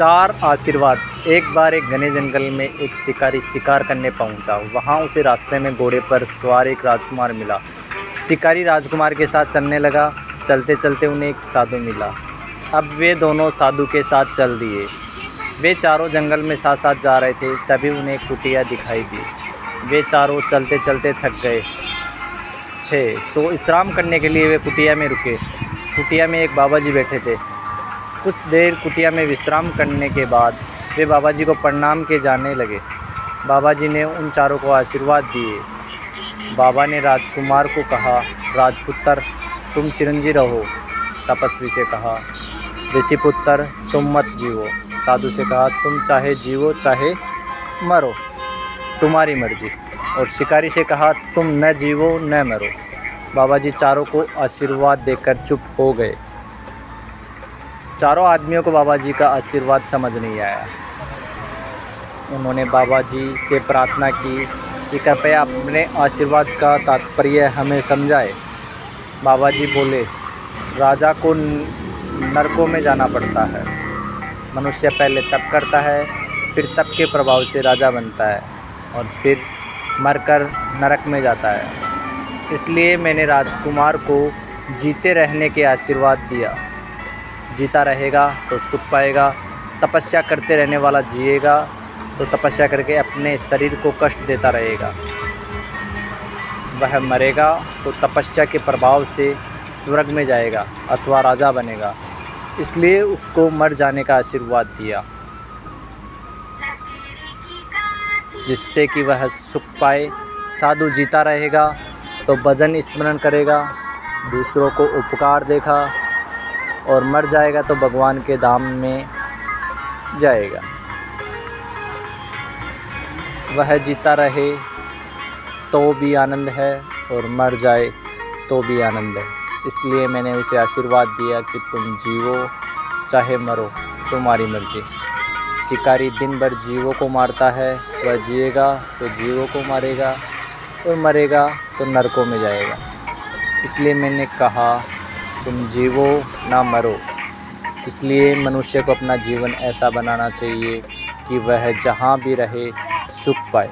चार आशीर्वाद। एक बार एक घने जंगल में एक शिकारी शिकार करने पहुंचा। वहां उसे रास्ते में घोड़े पर सवार एक राजकुमार मिला। शिकारी राजकुमार के साथ चलने लगा। चलते चलते उन्हें एक साधु मिला। अब वे दोनों साधु के साथ चल दिए। वे चारों जंगल में साथ साथ जा रहे थे। तभी उन्हें एक कुटिया दिखाई दी। वे चारों चलते चलते थक गए थे, सो विश्राम करने के लिए वे कुटिया में रुके। कुटिया में एक बाबा जी बैठे थे। कुछ देर कुटिया में विश्राम करने के बाद वे बाबा जी को प्रणाम के जाने लगे। बाबा जी ने उन चारों को आशीर्वाद दिए। बाबा ने राजकुमार को कहा, राजपुत्र तुम चिरंजीव रहो। तपस्वी से कहा, ऋषिपुत्र तुम मत जीवो। साधु से कहा, तुम चाहे जीवो चाहे मरो, तुम्हारी मर्जी। और शिकारी से कहा, तुम न जीवो न मरो। बाबा जी चारों को आशीर्वाद देकर चुप हो गए। चारों आदमियों को बाबा जी का आशीर्वाद समझ नहीं आया। उन्होंने बाबा जी से प्रार्थना की कि कृपया अपने आशीर्वाद का तात्पर्य हमें समझाए। बाबा जी बोले, राजा को नरकों में जाना पड़ता है। मनुष्य पहले तप करता है, फिर तप के प्रभाव से राजा बनता है और फिर मरकर नरक में जाता है। इसलिए मैंने राजकुमार को जीते रहने के आशीर्वाद दिया। जीता रहेगा तो सुख पाएगा। तपस्या करते रहने वाला जिएगा तो तपस्या करके अपने शरीर को कष्ट देता रहेगा। वह मरेगा तो तपस्या के प्रभाव से स्वर्ग में जाएगा अथवा राजा बनेगा। इसलिए उसको मर जाने का आशीर्वाद दिया, जिससे कि वह सुख पाए। साधु जीता रहेगा तो भजन स्मरण करेगा, दूसरों को उपकार देगा, और मर जाएगा तो भगवान के धाम में जाएगा। वह जीता रहे तो भी आनंद है और मर जाए तो भी आनंद है। इसलिए मैंने उसे आशीर्वाद दिया कि तुम जीवो चाहे मरो, तुम्हारी मर्जी। शिकारी दिन भर जीवों को मारता है, वह जिएगा तो जीवों को मारेगा और मरेगा तो नरकों में जाएगा। इसलिए मैंने कहा, तुम जीवो ना मरो। इसलिए मनुष्य को अपना जीवन ऐसा बनाना चाहिए कि वह जहाँ भी रहे सुख पाए।